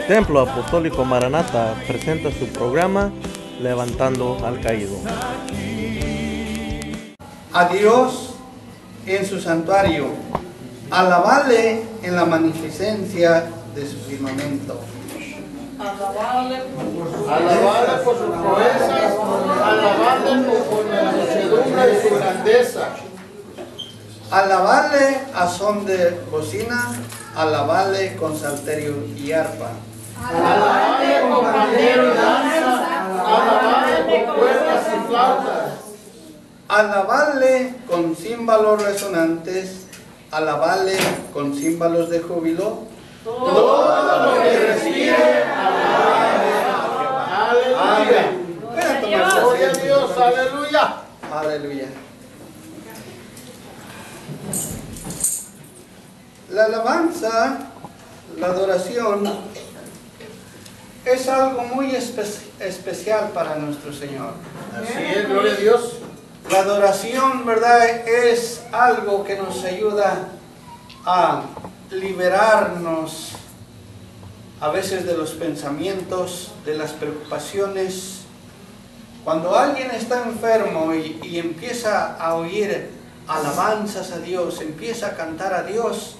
Templo Apostólico Maranata presenta su programa Levantando al Caído. A Dios en su santuario, alabarle en la magnificencia de su firmamento. Alabarle por sus proezas, alabarle por la muchedumbre de su grandeza. Alabarle a son de bocina, alabarle con salterio y arpa. Alabarle con pandero y danza, alabarle con cuerdas y flautas. Alabarle con címbalos resonantes, alabarle con címbalos de júbilo. Todo lo que respire, alabarle a Jehová. Aleluya. Gloria a Dios, aleluya. Aleluya. La alabanza, la adoración, es algo muy especial para nuestro Señor. Así es, gloria a Dios. La adoración, ¿verdad?, es algo que nos ayuda a liberarnos a veces de los pensamientos, de las preocupaciones. Cuando alguien está enfermo y empieza a oír alabanzas a Dios, empieza a cantar a Dios,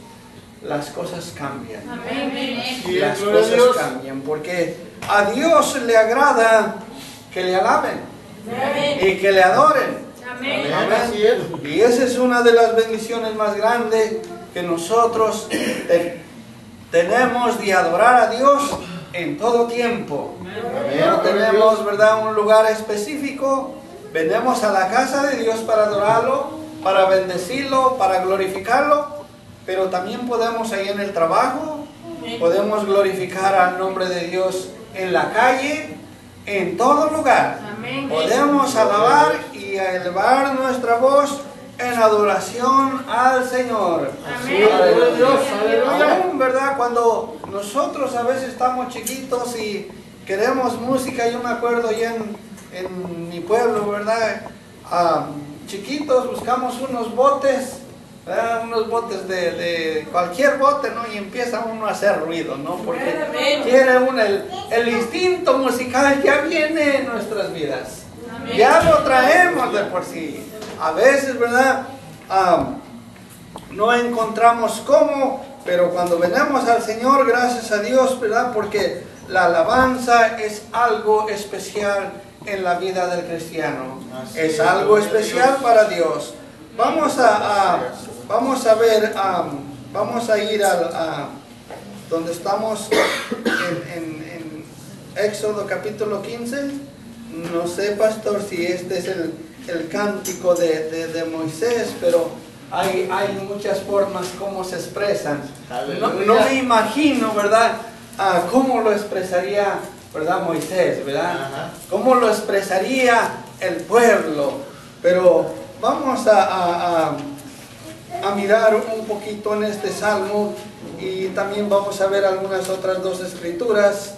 las cosas cambian. Amén. Las cosas cambian, porque a Dios le agrada que le alaben y que le adoren. Amén. Amén. Y esa es una de las bendiciones más grandes que nosotros tenemos, de adorar a Dios en todo tiempo. No tenemos, ¿verdad?, un lugar específico. Venimos a la casa de Dios para adorarlo, para bendecirlo, para glorificarlo, pero también podemos ahí en el trabajo, podemos glorificar al nombre de Dios en la calle, en todo lugar. Podemos alabar y elevar nuestra voz en adoración al Señor. Aún, ¿verdad?, cuando nosotros a veces estamos chiquitos y queremos música, yo me acuerdo ya en mi pueblo, ¿verdad?, chiquitos buscamos unos botes, ¿verdad?, unos botes de cualquier bote, ¿no?, y empieza uno a hacer ruido, ¿no?, porque quiere uno el instinto musical ya viene en nuestras vidas. Ya lo traemos de por sí. A veces, ¿verdad?, no encontramos cómo, pero cuando venimos al Señor, gracias a Dios, ¿verdad?, porque la alabanza es algo especial en la vida del cristiano. Es algo especial para Dios. Vamos a ver, vamos a ir a donde estamos en Éxodo capítulo 15. No sé, pastor, si este es el cántico de Moisés, pero hay muchas formas como se expresan. No me imagino, ¿verdad?, cómo lo expresaría, ¿verdad?, Moisés, ¿verdad? Cómo lo expresaría el pueblo. Pero vamos a mirar un poquito en este salmo y también vamos a ver algunas otras dos escrituras.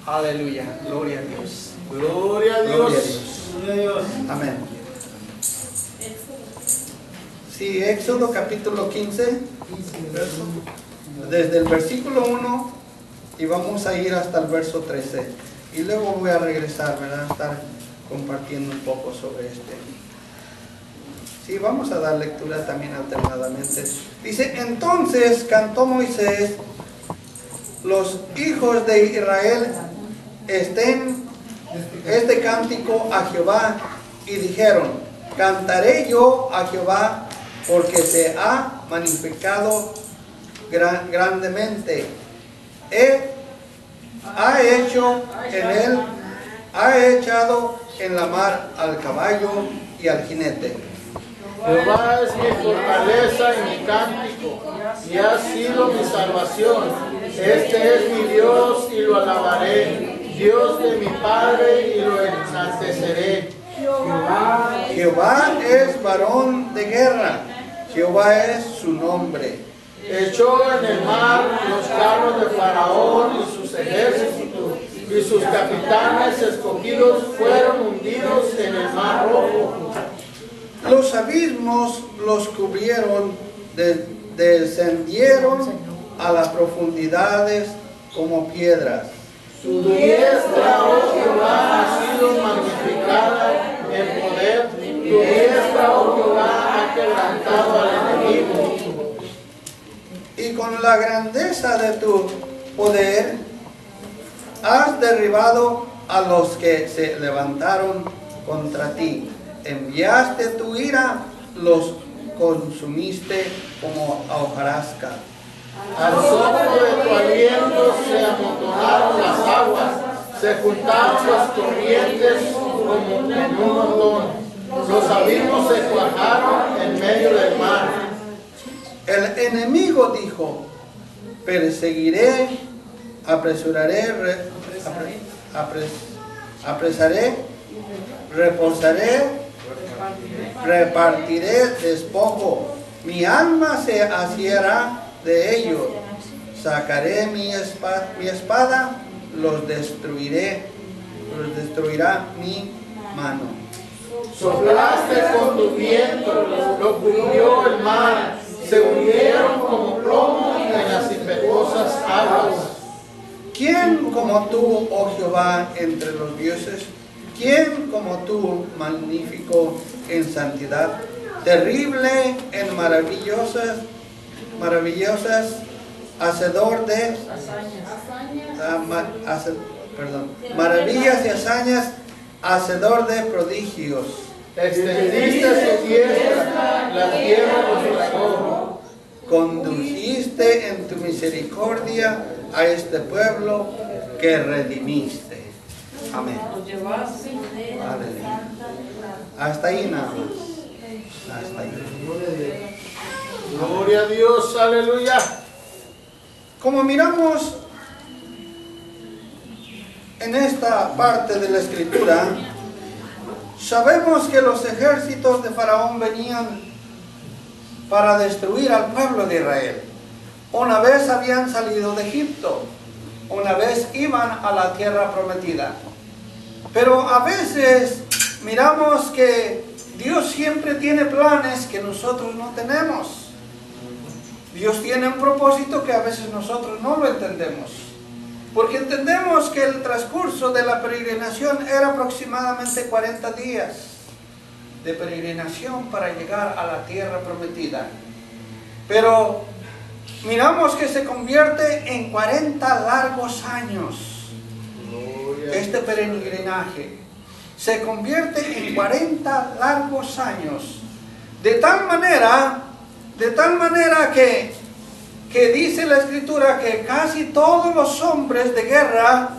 Aleluya, gloria a Dios. Gloria a Dios. Gloria a Dios. Gloria a Dios. Amén. Sí, Éxodo capítulo 15, desde el versículo 1 y vamos a ir hasta el verso 13. Y luego voy a regresar, ¿verdad?, a estar compartiendo un poco sobre este. Sí, vamos a dar lectura también alternadamente. Dice: entonces cantó Moisés, los hijos de Israel este cántico a Jehová, y dijeron: cantaré yo a Jehová, porque se ha magnificado grandemente. Ha echado en la mar al caballo y al jinete. Jehová es mi fortaleza y mi cántico, y ha sido mi salvación. Este es mi Dios y lo alabaré, Dios de mi Padre, y lo enalteceré. Jehová es varón de guerra, Jehová es su nombre. Echó en el mar los carros de Faraón y sus ejércitos, y sus capitanes escogidos fueron hundidos en el mar rojo. Los abismos los cubrieron, descendieron a las profundidades como piedras. Tu diestra, oh Jehová, ha sido magnificada en poder. Tu diestra, oh Jehová, ha quebrantado al enemigo. Y con la grandeza de tu poder has derribado a los que se levantaron contra ti. Enviaste tu ira, los consumiste como a hojarasca. Al soplo de tu aliento se amontonaron las aguas, se juntaron las corrientes como en un montón. Los abismos se cuajaron en medio del mar. El enemigo dijo: perseguiré, apresaré, reposaré, repartiré despojo. Mi alma se asiera de ellos. Sacaré mi espada, los destruirá mi mano. Soplaste con tu viento, lo cubrió el mar, se hundieron como plomo en las impetuosas aguas. ¿Quién como tú, oh Jehová, entre los dioses? ¿Quién como tú, magnífico en santidad, terrible en maravillosas, hacedor de maravillas y hazañas, hacedor de prodigios? Extendiste tu diestra, la tierra los tragó. Condujiste en tu misericordia a este pueblo que redimiste. Amén. Aleluya. Hasta ahí nada más. Hasta ahí. Gloria a Dios, aleluya. Como miramos en esta parte de la escritura, sabemos que los ejércitos de Faraón venían para destruir al pueblo de Israel. Una vez habían salido de Egipto, una vez iban a la tierra prometida. Pero a veces miramos que Dios siempre tiene planes que nosotros no tenemos. Dios tiene un propósito que a veces nosotros no lo entendemos. Porque entendemos que el transcurso de la peregrinación era aproximadamente 40 días de peregrinación para llegar a la tierra prometida. Pero miramos que se convierte en 40 largos años. Este peregrinaje se convierte en 40 largos años. De tal manera que dice la escritura que casi todos los hombres de guerra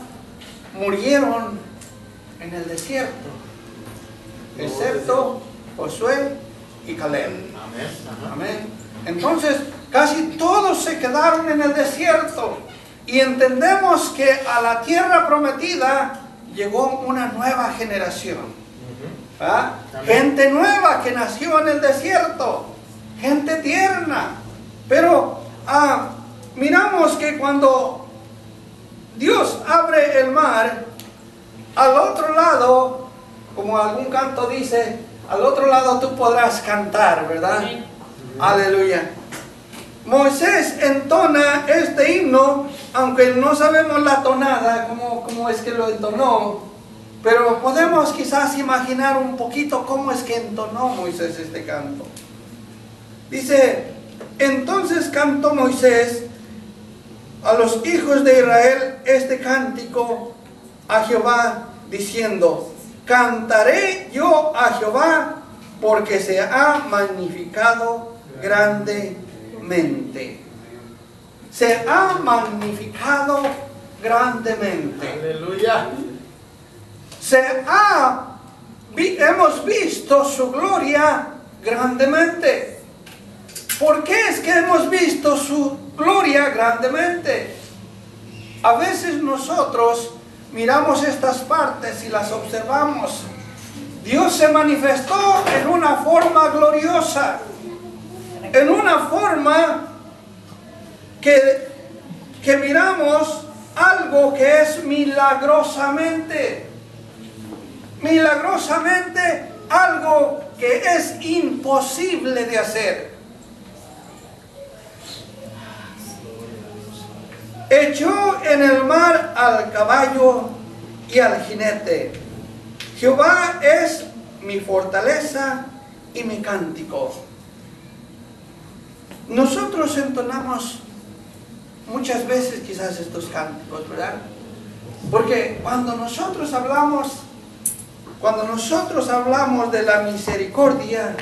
murieron en el desierto, excepto Josué y Caleb. Amén. Entonces, casi todos se quedaron en el desierto. Y entendemos que a la tierra prometida llegó una nueva generación. Gente nueva que nació en el desierto. Gente tierna. Pero miramos que cuando Dios abre el mar, al otro lado, como algún canto dice, al otro lado tú podrás cantar, ¿verdad? Sí. Aleluya. Moisés entona este himno, aunque no sabemos la tonada, cómo es que lo entonó, pero podemos quizás imaginar un poquito cómo es que entonó Moisés este canto. Dice: entonces cantó Moisés a los hijos de Israel este cántico a Jehová, diciendo: cantaré yo a Jehová, porque se ha magnificado grandemente. Se ha magnificado grandemente. Aleluya. Hemos visto su gloria grandemente. ¿Por qué es que hemos visto su gloria grandemente? A veces nosotros miramos estas partes y las observamos. Dios se manifestó en una forma gloriosa, en una forma que miramos algo que es milagrosamente algo que es imposible de hacer. echó en el mar al caballo y al jinete. Jehová es mi fortaleza y mi cántico. Nosotros entonamos muchas veces quizás estos cánticos, ¿verdad? Porque cuando nosotros hablamos de la misericordia,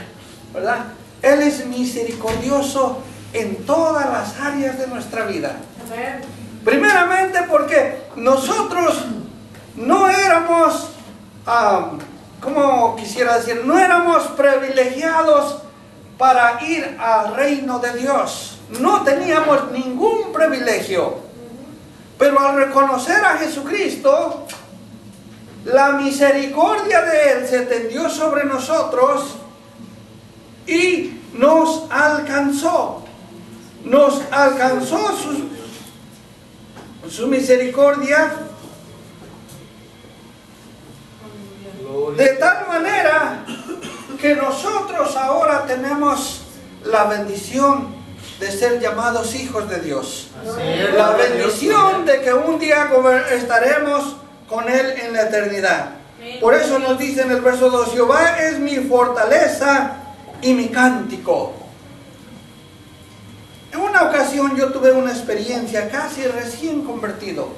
¿verdad? Él es misericordioso en todas las áreas de nuestra vida. Primeramente porque nosotros no éramos, como quisiera decir, no éramos privilegiados para ir al reino de Dios. No teníamos ningún privilegio. Pero al reconocer a Jesucristo, la misericordia de Él se tendió sobre nosotros y nos alcanzó. Nos alcanzó su misericordia de tal manera que nosotros ahora tenemos la bendición de ser llamados hijos de Dios. La bendición de que un día estaremos con Él en la eternidad. Por eso nos dice en el verso 2, Jehová es mi fortaleza y mi cántico. En una ocasión yo tuve una experiencia casi recién convertido.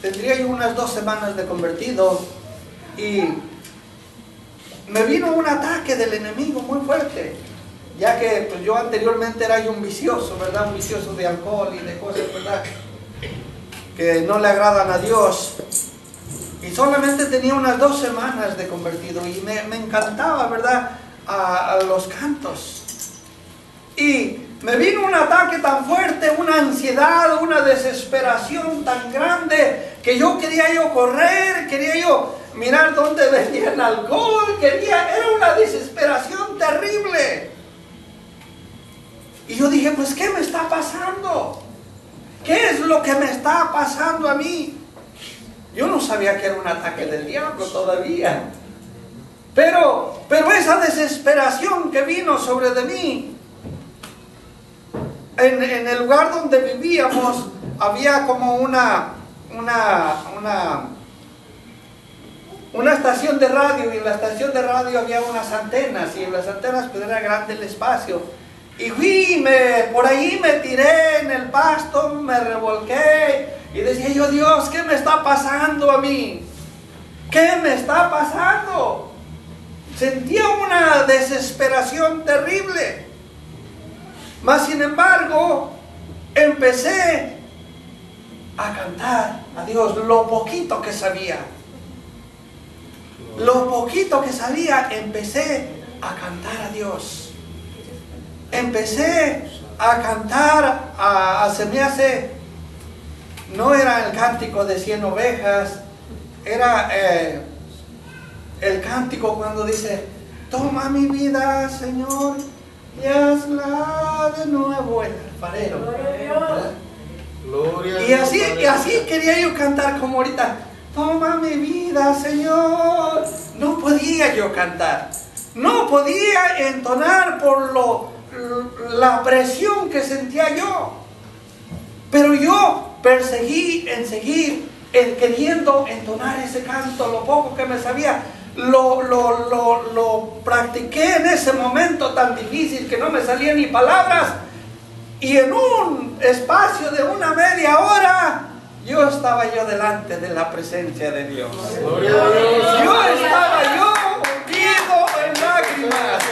Tendría yo unas 2 semanas de convertido y me vino un ataque del enemigo muy fuerte. Ya que pues, yo anteriormente era yo un vicioso, ¿verdad? Un vicioso de alcohol y de cosas, ¿verdad? Que no le agradan a Dios. Y solamente tenía unas 2 semanas de convertido y me encantaba, ¿verdad? A los cantos. Y me vino un ataque tan fuerte, una ansiedad, una desesperación tan grande que yo quería correr, quería mirar dónde vendían alcohol, era una desesperación terrible. Y yo dije, pues, ¿qué me está pasando? ¿Qué es lo que me está pasando a mí? Yo no sabía que era un ataque del diablo todavía. Pero esa desesperación que vino sobre de mí, en el lugar donde vivíamos, había como una estación de radio, y en la estación de radio había unas antenas, y en las antenas pues era grande el espacio. Y por ahí me tiré en el pasto, me revolqué y decía yo, Dios, ¿qué me está pasando a mí? ¿Qué me está pasando? Sentía una desesperación terrible. Mas sin embargo, empecé a cantar a Dios lo poquito que sabía. Lo poquito que sabía, empecé a cantar a Dios. Empecé a cantar, se me hace, no era el cántico de 100 ovejas, era el cántico cuando dice, toma mi vida, Señor, y hazla de nuevo el alfarero. Y así quería yo cantar como ahorita, toma mi vida, Señor. No podía yo cantar, no podía entonar por la presión que sentía yo, pero yo perseguí en seguir queriendo entonar ese canto, lo poco que me sabía, lo practiqué en ese momento tan difícil que no me salían ni palabras, y en un espacio de una media hora yo estaba delante de la presencia de Dios. Yo estaba hundido en lágrimas.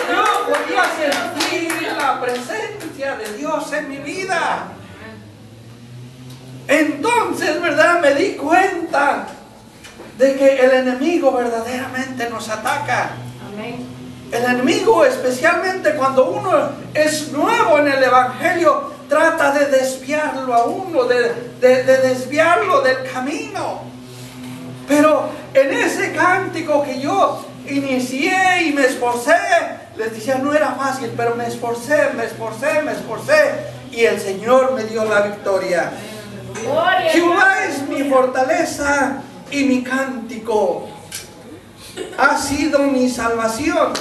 Yo podía sentir la presencia de Dios en mi vida. Entonces, ¿verdad? Me di cuenta de que el enemigo verdaderamente nos ataca. Amén. El enemigo, especialmente cuando uno es nuevo en el Evangelio, trata de desviarlo a uno, de desviarlo del camino. Pero en ese cántico que yo inicié y me esforcé, les decía, no era fácil, pero me esforcé, y el Señor me dio la victoria. Jehová es mi fortaleza y mi cántico. Ha sido mi salvación.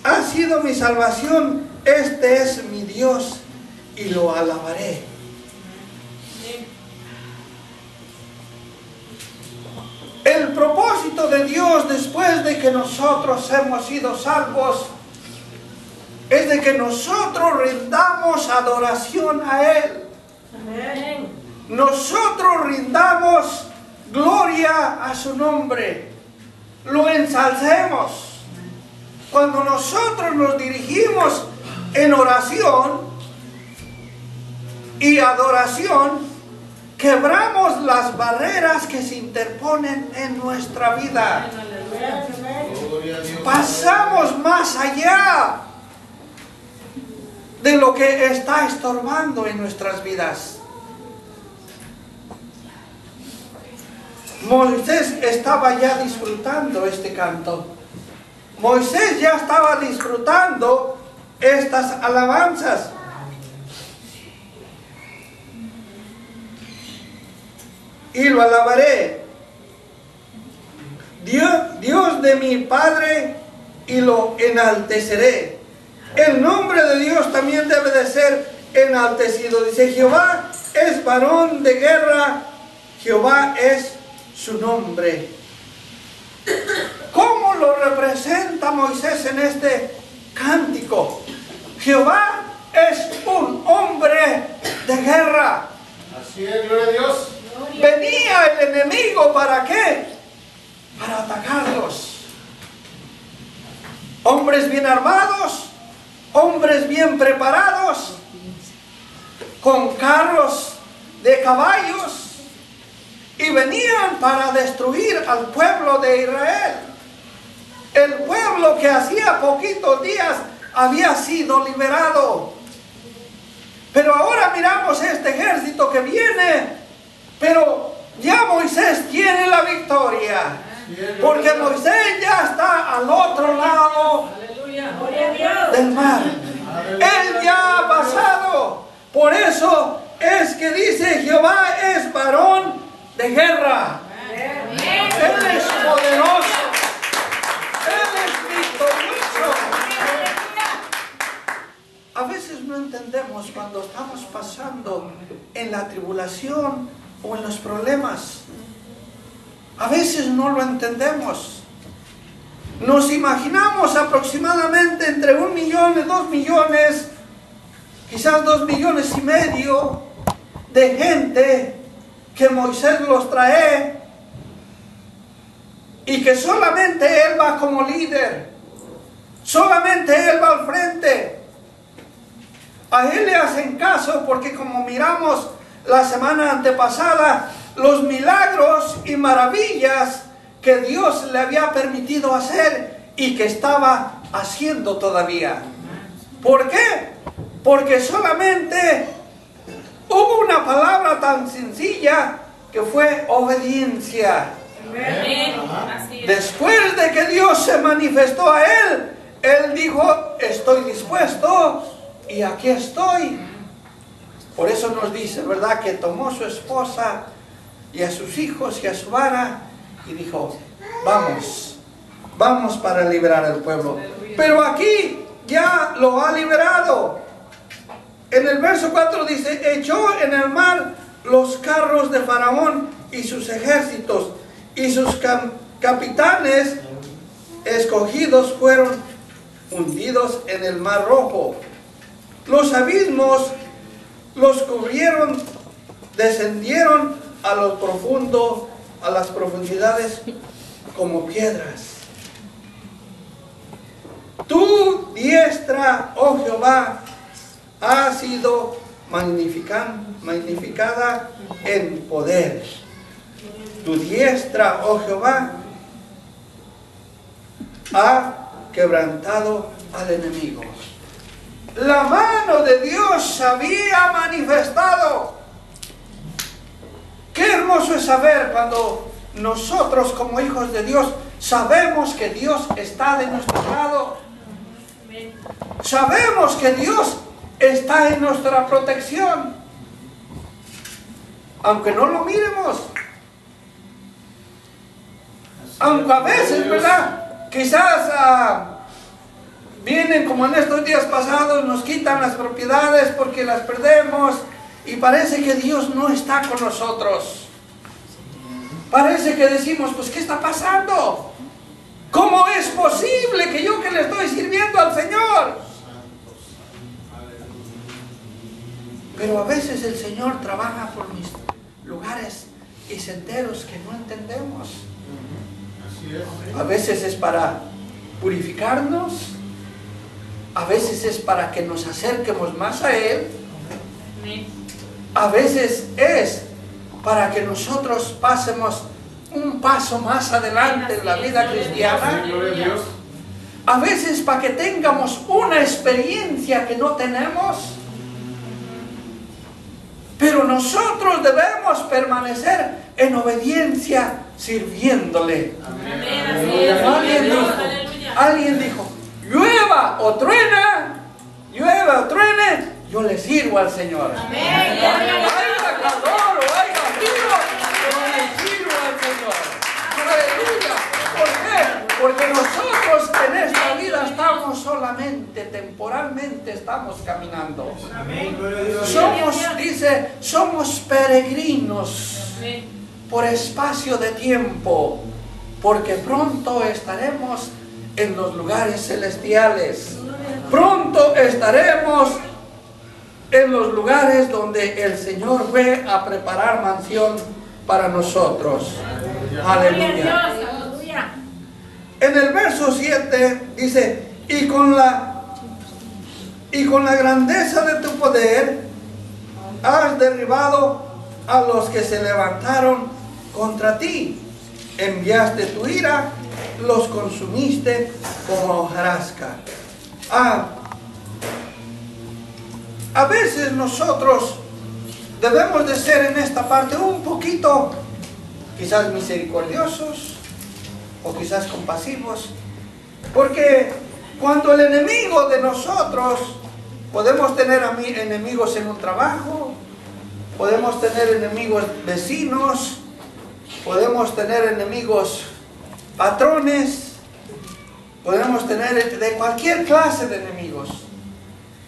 Ha sido mi salvación. Este es mi Dios y lo alabaré. El propósito de Dios después de que nosotros hemos sido salvos es de que nosotros rindamos adoración a Él. Amén. Nosotros rindamos gloria a su nombre. Lo ensalcemos. Cuando nosotros nos dirigimos en oración y adoración, quebramos las barreras que se interponen en nuestra vida. Pasamos más allá de lo que está estorbando en nuestras vidas. Moisés estaba ya disfrutando este canto. Moisés ya estaba disfrutando estas alabanzas. Y lo alabaré. Dios de mi Padre, y lo enalteceré. El nombre de Dios también debe de ser enaltecido. Dice, Jehová es varón de guerra, Jehová es su nombre. ¿Cómo lo representa Moisés en este cántico? Jehová es un hombre de guerra. Así es, gloria a Dios. Venía el enemigo, ¿para qué? Para atacarlos. Hombres bien armados, hombres bien preparados, con carros de caballos, y venían para destruir al pueblo de Israel. El pueblo que hacía poquitos días había sido liberado. Pero ahora miramos este ejército que viene, pero ya Moisés tiene la victoria. Porque Moisés ya está al otro lado del mar. Él ya ha pasado. Por eso es que dice, Jehová es varón de guerra. Él es poderoso. Él es victorioso. A veces no entendemos cuando estamos pasando en la tribulación o en los problemas. A veces no lo entendemos. Nos imaginamos aproximadamente entre 1 millón y 2 millones, quizás 2,5 millones de gente que Moisés los trae y que solamente él va como líder, solamente él va al frente. A él le hacen caso porque, como miramos la semana antepasada, los milagros y maravillas que Dios le había permitido hacer y que estaba haciendo todavía. ¿Por qué? Porque solamente hubo una palabra tan sencilla que fue obediencia. Después de que Dios se manifestó a él, él dijo, estoy dispuesto y aquí estoy. Por eso nos dice, ¿verdad?, que tomó a su esposa y a sus hijos y a su vara y dijo, vamos para liberar al pueblo. Pero aquí ya lo ha liberado. En el verso 4 dice, echó en el mar los carros de Faraón y sus ejércitos, y sus capitanes escogidos fueron hundidos en el mar rojo. Los abismos los cubrieron, descendieron a lo profundo, a las profundidades como piedras. Tu diestra, oh Jehová, ha sido magnificada en poder. Tu diestra, oh Jehová, ha quebrantado al enemigo. La mano de Dios se había manifestado. Qué hermoso es saber cuando nosotros como hijos de Dios sabemos que Dios está de nuestro lado. Sabemos que Dios está en nuestra protección. Aunque no lo miremos. Aunque a veces, ¿verdad? Quizás vienen como en estos días pasados, nos quitan las propiedades porque las perdemos y parece que Dios no está con nosotros. Parece que decimos, pues ¿qué está pasando? ¿Cómo es posible que yo que le estoy sirviendo al Señor? Pero a veces el Señor trabaja por mis lugares y senderos que no entendemos. A veces es para purificarnos, a veces es para que nos acerquemos más a Él, a veces es para que nosotros pasemos un paso más adelante en la vida cristiana, a veces para que tengamos una experiencia que no tenemos. Pero nosotros debemos permanecer en obediencia sirviéndole. Alguien dijo, llueva o truene, yo le sirvo al Señor. Haya calor o haya frío, yo le sirvo al Señor. Aleluya. ¿Por qué? Porque nosotros en esta vida estamos solamente, temporalmente estamos caminando. Somos peregrinos por espacio de tiempo, porque pronto estaremos en los lugares celestiales. Pronto estaremos en los lugares donde el Señor fue a preparar mansión para nosotros. Aleluya. En el verso 7 dice, y con la grandeza de tu poder has derribado a los que se levantaron contra ti. Enviaste tu ira, los consumiste como hojarasca. A veces nosotros debemos de ser en esta parte un poquito, quizás misericordiosos, o quizás compasivos, porque cuando el enemigo de nosotros, podemos tener enemigos en un trabajo, podemos tener enemigos vecinos, podemos tener enemigos patrones, podemos tener de cualquier clase de enemigos,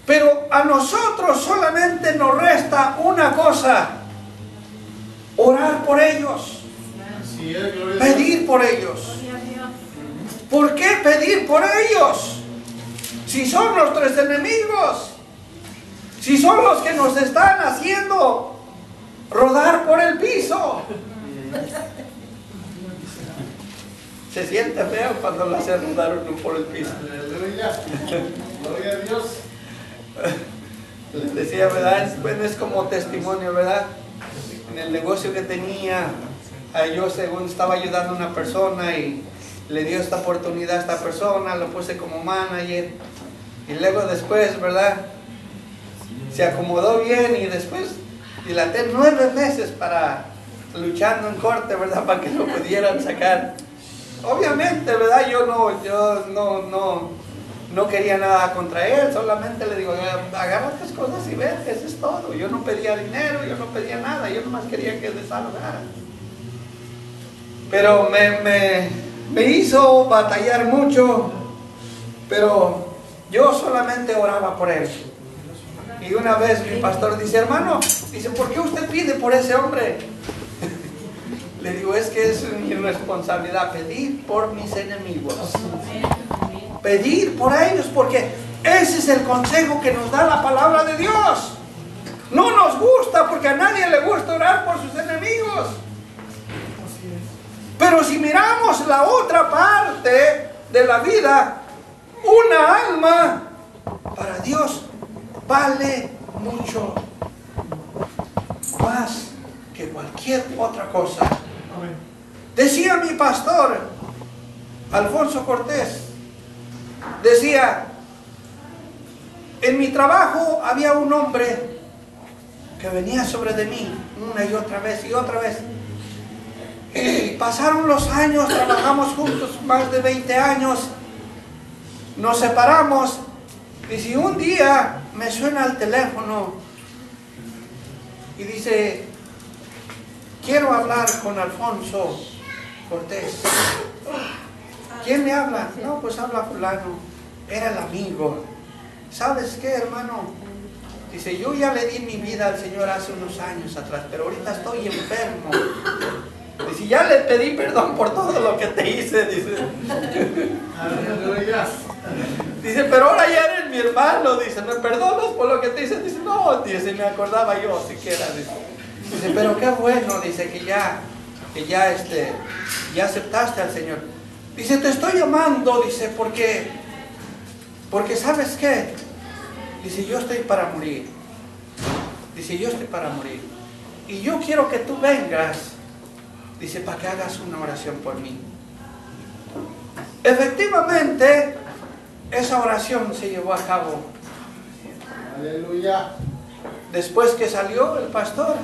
pero a nosotros solamente nos resta una cosa: orar por ellos, pedir por ellos. ¿Por qué pedir por ellos? Si son nuestros enemigos, si son los que nos están haciendo rodar por el piso. Se siente feo cuando lo hacen rodar uno por el piso. Gloria a Dios. Les decía, ¿verdad? Bueno, es como testimonio, ¿verdad? En el negocio que tenía, yo según estaba ayudando a una persona y le dio esta oportunidad a esta persona, lo puse como manager y luego después, ¿verdad? Se acomodó bien y después dilaté 9 meses para luchando en corte, ¿verdad? Para que lo pudieran sacar. Obviamente, ¿verdad? Yo no quería nada contra él, solamente le digo, agarra tus cosas y vete, eso es todo. Yo no pedía dinero, yo no pedía nada, yo nomás quería que desalojara. Pero me hizo batallar mucho, pero yo solamente oraba por él. Y una vez mi pastor dice, hermano, dice, ¿por qué usted pide por ese hombre? Le digo, es que es mi responsabilidad pedir por mis enemigos. Pedir por ellos, porque ese es el consejo que nos da la palabra de Dios. No nos gusta, porque a nadie le gusta orar por sus enemigos. Pero si miramos la otra parte de la vida, una alma para Dios vale mucho más que cualquier otra cosa. Decía mi pastor Alfonso Cortés, decía, en mi trabajo había un hombre que venía sobre de mí una y otra vez y otra vez. Y pasaron los años, trabajamos juntos más de 20 años, nos separamos, y si un día me suena el teléfono y dice, quiero hablar con Alfonso Cortés. ¿Quién me habla? No, pues habla fulano. era el amigo. ¿Sabes qué, hermano? Dice, yo ya le di mi vida al Señor hace unos años atrás, pero ahorita estoy enfermo. Dice, ya le pedí perdón por todo lo que te hice, dice. Aleluya. Dice, pero ahora ya eres mi hermano, dice, ¿me perdonas por lo que te hice? Dice, no, dice, me acordaba yo siquiera, dice, pero qué bueno, dice, que ya aceptaste al Señor. Dice, te estoy llamando, dice, porque ¿sabes qué? Dice, yo estoy para morir. Dice, yo estoy para morir. Y yo quiero que tú vengas, dice, para que hagas una oración por mí. Efectivamente, esa oración se llevó a cabo. Aleluya. Después que salió el pastor,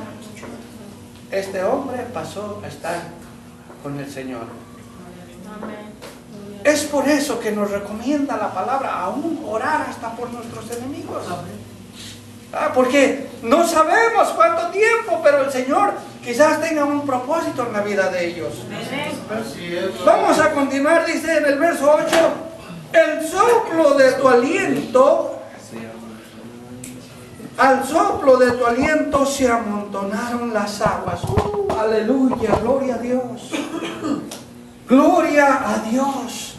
este hombre pasó a estar con el Señor. Es por eso que nos recomienda la palabra aún orar hasta por nuestros enemigos. Porque no sabemos cuánto tiempo, pero el Señor quizás tenga un propósito en la vida de ellos. Así es. Vamos a continuar, dice en el verso 8, el soplo de tu aliento, al soplo de tu aliento se amontonaron las aguas. Aleluya, gloria a Dios. Gloria a Dios.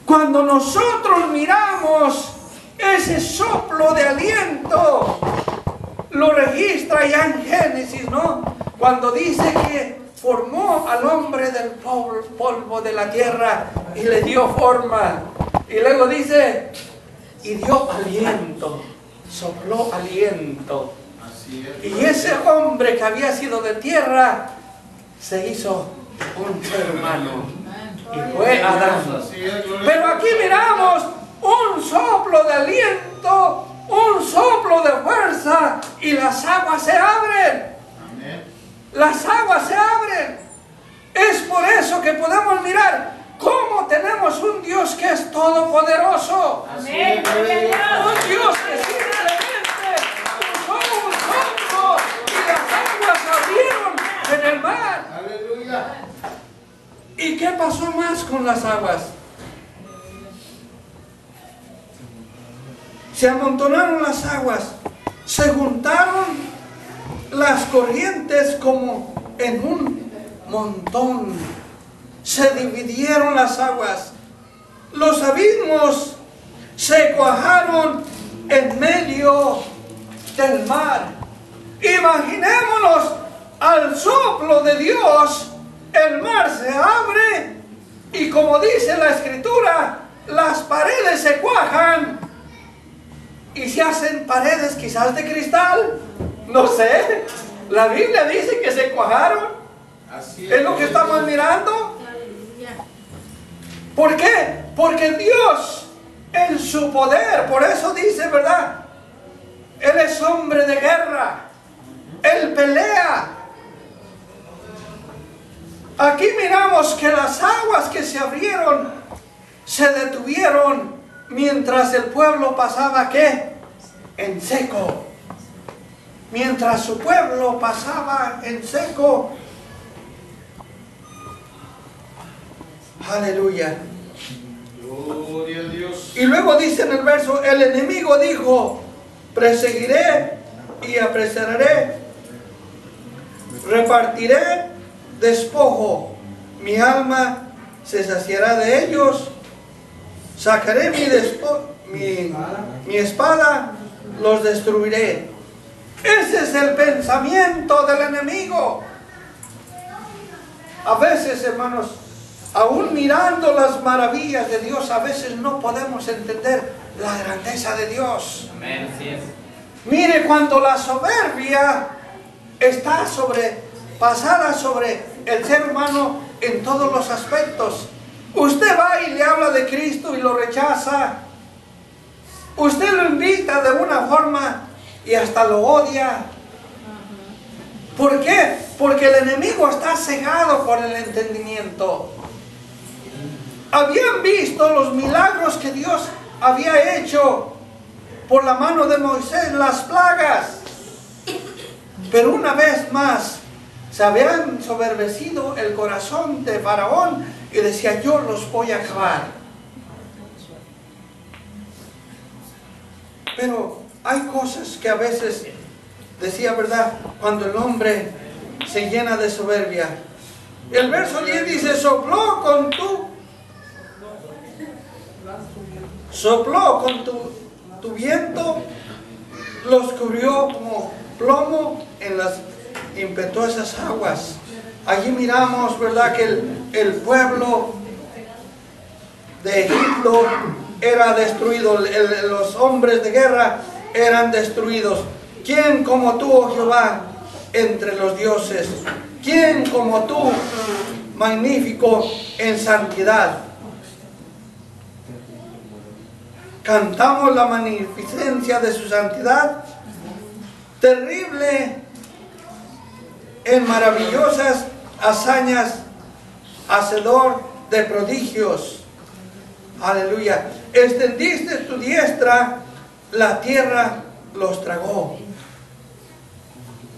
Cuando nosotros miramos ese soplo de aliento, lo registra ya en Génesis, ¿no? Cuando dice que formó al hombre del polvo de la tierra y le dio forma. Y luego dice, y dio aliento, sopló aliento. Así es. Y ese hombre que había sido de tierra se hizo un ser humano. Y fue Adán. Pero aquí miramos un soplo de aliento, un soplo de fuerza, y las aguas se abren. Amén. Las aguas se abren. Es por eso que podemos mirar cómo tenemos un Dios que es todopoderoso. Amén. Un Dios que simplemente usó un soplo y las aguas se abrieron en el mar. Aleluya. ¿Y qué pasó más con las aguas? Se amontonaron las aguas, se juntaron las corrientes como en un montón, se dividieron las aguas, los abismos se cuajaron en medio del mar. Imaginémonos al soplo de Dios. El mar se abre y, como dice la Escritura, las paredes se cuajan y se hacen paredes quizás de cristal, no sé. La Biblia dice que se cuajaron. Así Es lo que estamos mirando. ¿Por qué? Porque Dios en su poder, por eso dice, ¿verdad? Él es hombre de guerra, Él pelea. Aquí miramos que las aguas que se abrieron se detuvieron mientras el pueblo pasaba, ¿qué? En seco. Mientras su pueblo pasaba en seco. Aleluya. Gloria a Dios. Y luego dice en el verso, el enemigo dijo, perseguiré y apresaré, repartiré despojo, mi alma se saciará de ellos, sacaré mi espada, los destruiré. Ese es el pensamiento del enemigo. A veces, hermanos, aún mirando las maravillas de Dios, a veces no podemos entender la grandeza de Dios. Amén, así es. Mire, cuando la soberbia está pasada sobre el ser humano en todos los aspectos, usted va y le habla de Cristo y lo rechaza. Usted lo invita de una forma y hasta lo odia. ¿Por qué? Porque el enemigo está cegado por el entendimiento. Habían visto los milagros que Dios había hecho por la mano de Moisés, las plagas. Pero una vez más se habían ensoberbecido el corazón de Faraón y decía, yo los voy a acabar. Pero hay cosas que a veces, decía, ¿verdad? Cuando el hombre se llena de soberbia. El verso 10 dice, sopló con tu viento, los cubrió como plomo en las impetuosas aguas. Allí miramos, ¿verdad?, que el pueblo de Egipto era destruido, los hombres de guerra eran destruidos. ¿Quién como tú, oh Jehová, entre los dioses? ¿Quién como tú, magnífico en santidad? Cantamos la magnificencia de su santidad, terrible en maravillosas hazañas, hacedor de prodigios. Aleluya. Extendiste tu diestra, la tierra los tragó.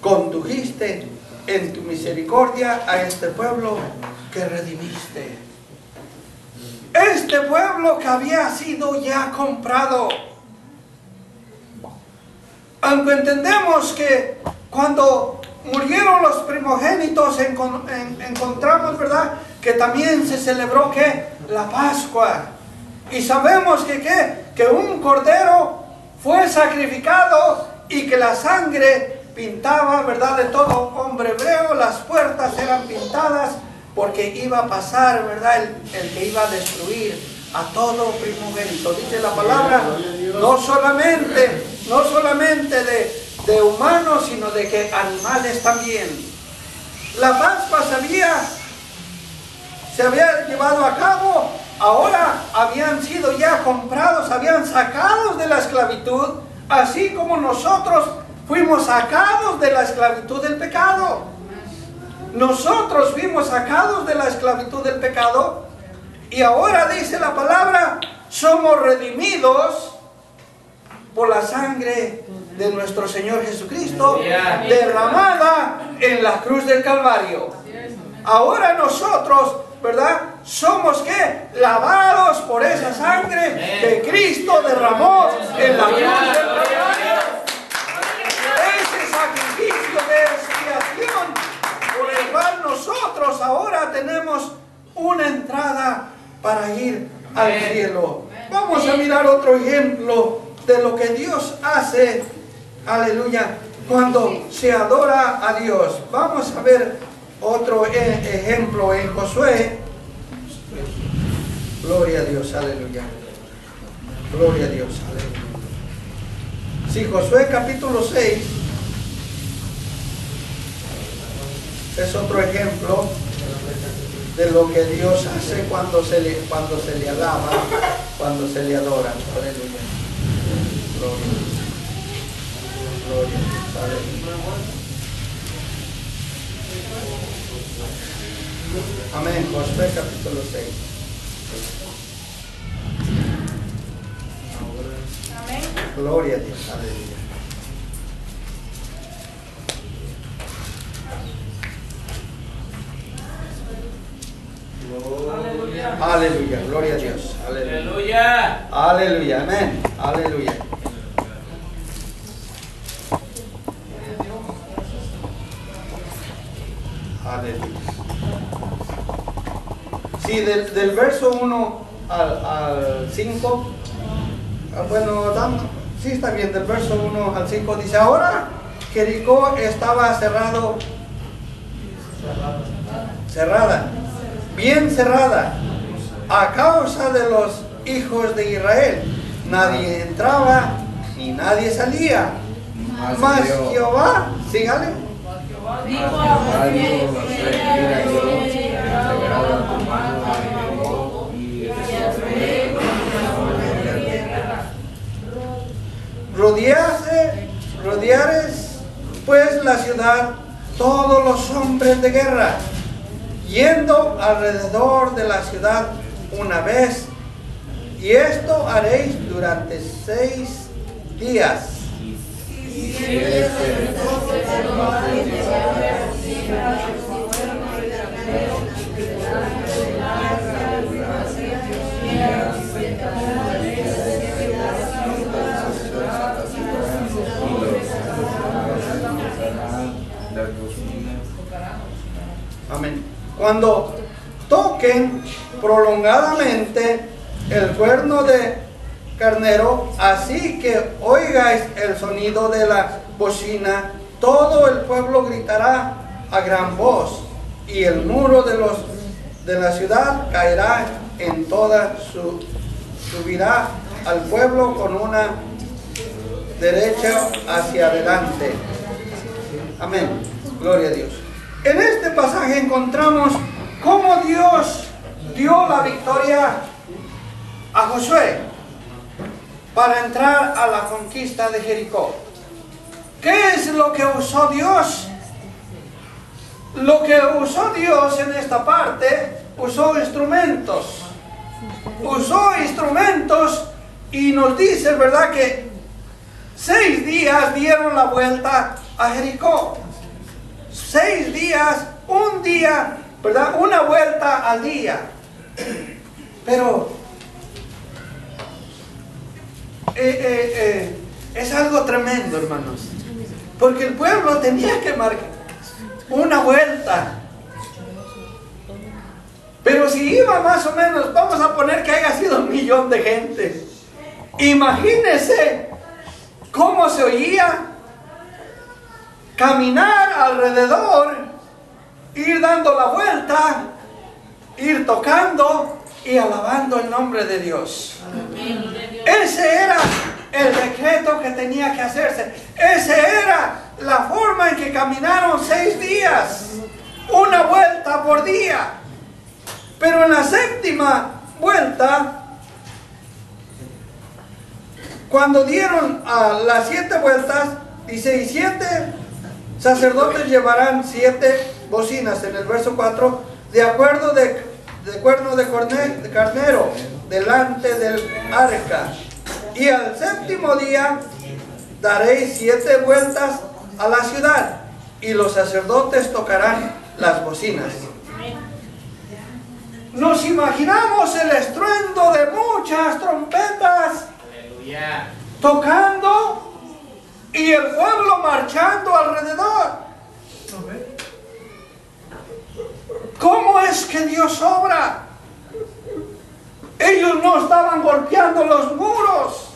Condujiste en tu misericordia a este pueblo que redimiste. Este pueblo que había sido ya comprado. Aunque entendemos que cuando murieron los primogénitos, encontramos, ¿verdad?, que también se celebró, ¿qué?, la Pascua. Y sabemos que un cordero fue sacrificado y que la sangre pintaba, ¿verdad?, de todo hombre hebreo. Las puertas eran pintadas porque iba a pasar, ¿verdad?, el que iba a destruir a todo primogénito. Dice la palabra, no solamente de humanos, sino de que animales también. La Pascua se había llevado a cabo. Ahora habían sido ya comprados, habían sacados de la esclavitud, así como nosotros fuimos sacados de la esclavitud del pecado. Nosotros fuimos sacados de la esclavitud del pecado y ahora dice la palabra, somos redimidos por la sangre de nuestro Señor Jesucristo, derramada en la cruz del Calvario. Ahora nosotros, ¿verdad?, somos, ¿qué?, lavados por esa sangre que Cristo derramó en la cruz del Calvario. Ese sacrificio de expiación por el cual nosotros ahora tenemos una entrada para ir al cielo. Vamos a mirar otro ejemplo de lo que Dios hace, aleluya, cuando se adora a Dios. Vamos a ver otro ejemplo en Josué. Gloria a Dios, aleluya. Gloria a Dios, aleluya. Sí, Josué capítulo 6 es otro ejemplo de lo que Dios hace cuando se le alaba, cuando se le adora. Aleluya. Gloria a Dios. Gloria a Dios, aleluya. Amén. Josué capítulo 6. Amén. Gloria a Dios, aleluya. Aleluya, gloria a Dios. Aleluya. Aleluya, amén. Aleluya. Aleluya. Sí, del verso 1 al 5, bueno, sí está bien, del verso 1 al 5 dice, ahora Jericó estaba bien cerrada, a causa de los hijos de Israel. Nadie entraba ni nadie salía. Mas Jehová, sígale. Dijo a Josué, mira, yo he entregado a tu mano a Jericó y destruiré la tierra. Rodeares pues la ciudad todos los hombres de guerra, yendo alrededor de la ciudad una vez, y esto haréis durante 6 días. Amén. Cuando toquen prolongadamente el cuerno de carnero, así que oigáis el sonido de la bocina, todo el pueblo gritará a gran voz, y el muro de la ciudad caerá en toda subirá al pueblo con una derecha hacia adelante. Amén. Gloria a Dios. En este pasaje encontramos cómo Dios dio la victoria a Josué para entrar a la conquista de Jericó. ¿Qué es lo que usó Dios? Lo que usó Dios en esta parte, usó instrumentos. Usó instrumentos y nos dice, ¿verdad?, que 6 días dieron la vuelta a Jericó. 6 días, un día, ¿verdad?, una vuelta al día. Pero es algo tremendo, hermanos, porque el pueblo tenía que marcar una vuelta. Pero si iba más o menos, vamos a poner que haya sido 1 millón de gente, imagínense cómo se oía caminar alrededor, ir dando la vuelta, ir tocando y alabando el nombre de Dios. Ese era el decreto que tenía que hacerse. Esa era la forma en que caminaron 6 días, una vuelta por día. Pero en la 7ª vuelta, cuando dieron a las 7 vueltas, dice, y 7 sacerdotes llevarán 7 bocinas, en el verso 4, de acuerdo de cuerno de carnero, delante del arca. Y al 7º día daréis 7 vueltas a la ciudad, y los sacerdotes tocarán las bocinas. Nos imaginamos el estruendo de muchas trompetas tocando y el pueblo marchando alrededor. ¿Cómo es que Dios obra? Ellos no estaban golpeando los muros.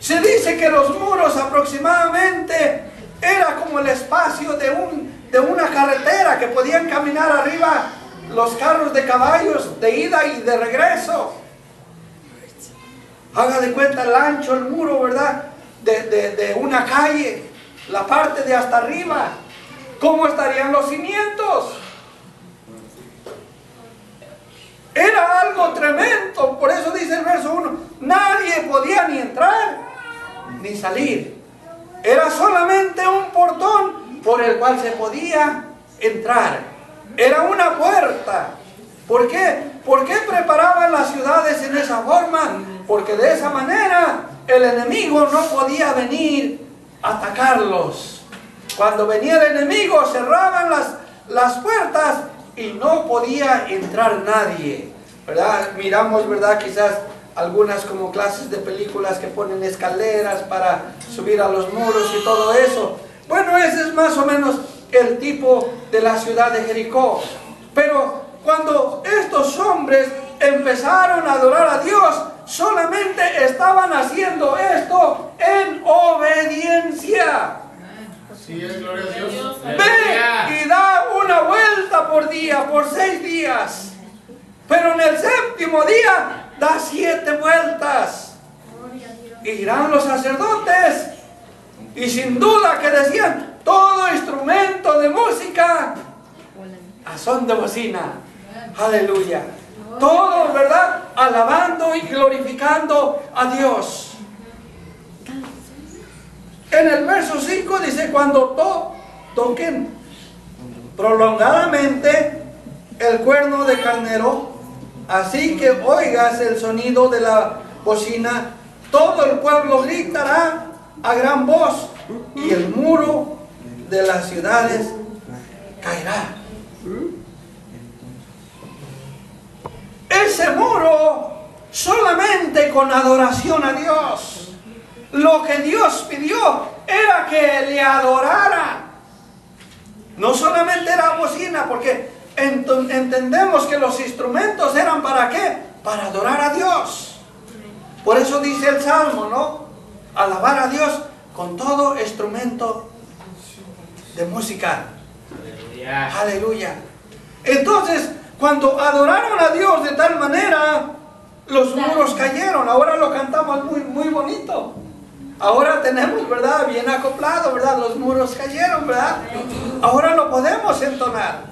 Se dice que los muros aproximadamente era como el espacio de una carretera que podían caminar arriba los carros de caballos de ida y de regreso. Haga de cuenta el ancho, el muro, ¿verdad?, de una calle, la parte de hasta arriba. ¿Cómo estarían los cimientos? Era algo tremendo. Por eso dice el verso 1, nadie podía ni entrar ni salir. Era solamente un portón por el cual se podía entrar. Era una puerta. ¿Por qué? ¿Por qué preparaban las ciudades en esa forma? Porque de esa manera el enemigo no podía venir a atacarlos. Cuando venía el enemigo cerraban las puertas y no podía entrar nadie, ¿verdad? Miramos, ¿verdad?, quizás algunas como clases de películas que ponen escaleras para subir a los muros y todo eso. Bueno, ese es más o menos el tipo de la ciudad de Jericó. Pero cuando estos hombres empezaron a adorar a Dios, solamente estaban haciendo esto en obediencia. Sí, es gloria a Dios. Ve y da una vuelta por día, por 6 días. Pero en el 7º día da 7 vueltas. Irán los sacerdotes y sin duda que decían todo instrumento de música a son de bocina. Aleluya. Todos, ¿verdad?, alabando y glorificando a Dios. En el verso 5 dice, cuando toquen prolongadamente el cuerno de carnero, así que oigas el sonido de la bocina, todo el pueblo gritará a gran voz y el muro de las ciudades caerá. Ese muro solamente con adoración a Dios. Lo que Dios pidió era que le adoraran. No solamente era bocina, porque entendemos que los instrumentos eran ¿para qué? Para adorar a Dios. Por eso dice el Salmo, ¿no? Alabar a Dios con todo instrumento de música. Aleluya. Aleluya. Entonces, cuando adoraron a Dios de tal manera, los muros cayeron. Ahora lo cantamos muy, muy bonito. Ahora tenemos, ¿verdad? Bien acoplado, ¿verdad? Los muros cayeron, ¿verdad? Ahora lo podemos entonar.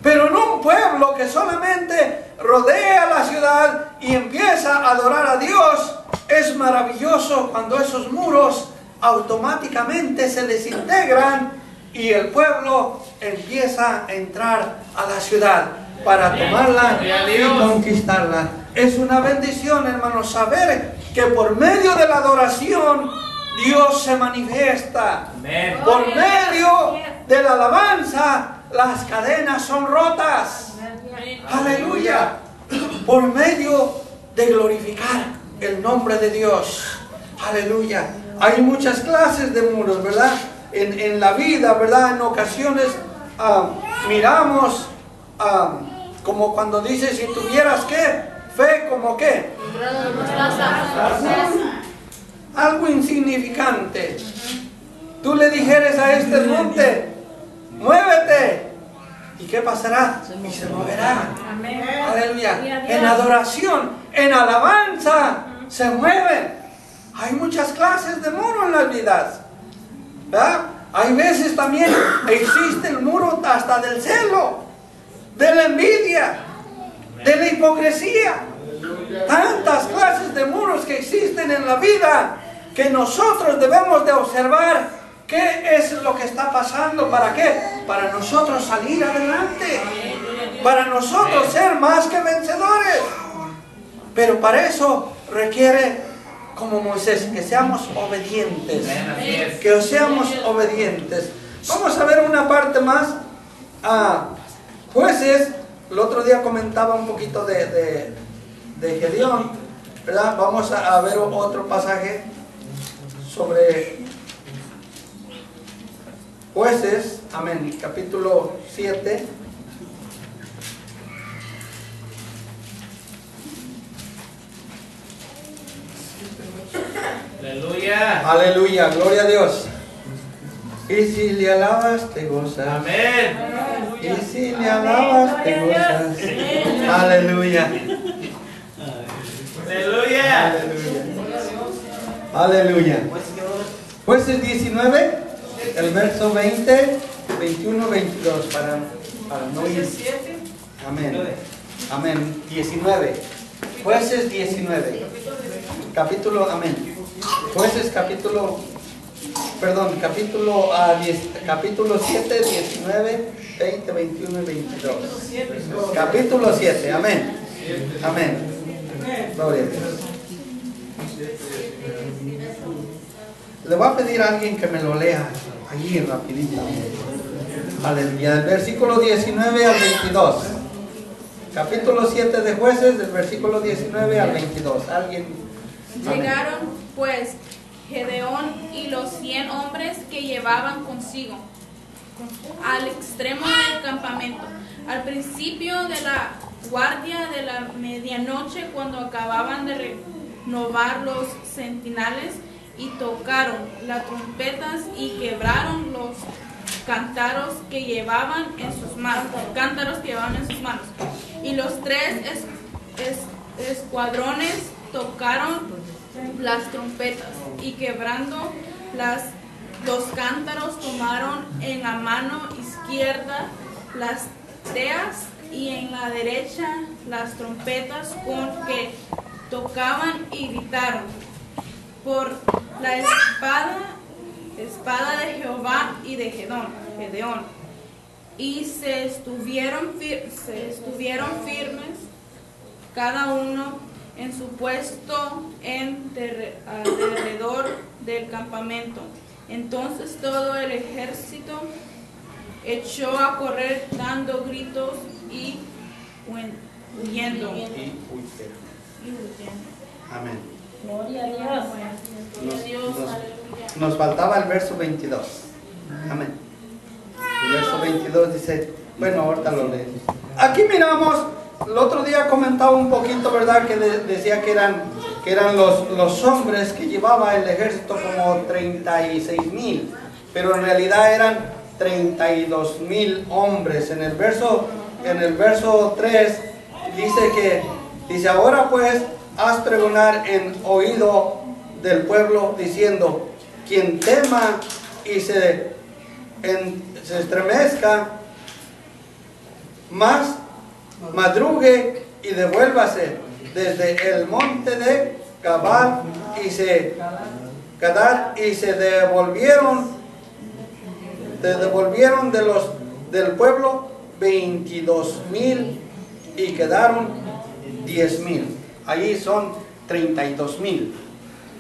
Pero en un pueblo que solamente rodea la ciudad y empieza a adorar a Dios, es maravilloso cuando esos muros automáticamente se desintegran y el pueblo empieza a entrar a la ciudad para tomarla y conquistarla. Es una bendición, hermanos, saber que por medio de la adoración Dios se manifiesta. Por medio de la alabanza las cadenas son rotas. Aleluya. Por medio de glorificar el nombre de Dios. Aleluya. Hay muchas clases de muros, ¿verdad? En la vida, ¿verdad? En ocasiones miramos como cuando dice, si tuvieras ¿qué? Fe, ¿como qué? Algo insignificante. Tú le dijeres a este monte, muévete. ¿Y qué pasará? Y se moverá. Aleluya. En adoración, en alabanza, se mueven. Hay muchas clases de muro en las vidas, ¿verdad? Hay veces también existe el muro hasta del celo, de la envidia, de la hipocresía. Tantas clases de muros que existen en la vida que nosotros debemos de observar qué es lo que está pasando. ¿Para qué? Para nosotros salir adelante, para nosotros ser más que vencedores. Pero para eso requiere, como Moisés, que seamos obedientes, que seamos obedientes. Vamos a ver una parte más. Jueces, el otro día comentaba un poquito de Gedeón, ¿verdad? Vamos a ver otro pasaje sobre Jueces, amén, capítulo 7. Aleluya. Aleluya, gloria a Dios. Y si le alabas, te gozas. Amén. Y si le alabas, te gozas. Aleluya. Aleluya. Aleluya. Jueces 19, el verso 20, 21, 22, para no ir. Amén. Amén. 19. Jueces 19. Capítulo, amén. Jueces capítulo 7, 19, 20, 21 y 22. Capítulo 7, amén. Amén. Gloria a Dios. Le voy a pedir a alguien que me lo lea allí rapidito. Aleluya. Del versículo 19 al 22. Capítulo 7 de Jueces, del versículo 19 al 22. Alguien. Amén. Llegaron pues Gedeón y los 100 hombres que llevaban consigo al extremo del campamento, al principio de la guardia de la medianoche, cuando acababan de renovar los centinelas, y tocaron las trompetas y quebraron los cántaros que llevaban en sus manos, y los 3 escuadrones tocaron las trompetas y quebrando los cántaros tomaron en la mano izquierda las teas y en la derecha las trompetas con que tocaban y gritaron por la espada de Jehová y de Gedeón. Y se estuvieron firmes, cada uno en su puesto alrededor del campamento. Entonces todo el ejército echó a correr dando gritos y huyendo. Amén. Gloria a Dios. Nos faltaba el verso 22. Amén. 22 dice, bueno, ahorita lo leemos. Aquí miramos, el otro día comentaba un poquito, ¿verdad? Que decía que eran los hombres que llevaba el ejército como 36,000, pero en realidad eran 32,000 hombres. En el verso 3 dice, ahora pues haz pregonar en oído del pueblo diciendo, quien tema y se estremezca, más madrugue y devuélvase desde el monte de Gadar y se devolvieron del pueblo 22,000 y quedaron 10,000. Allí son 32,000.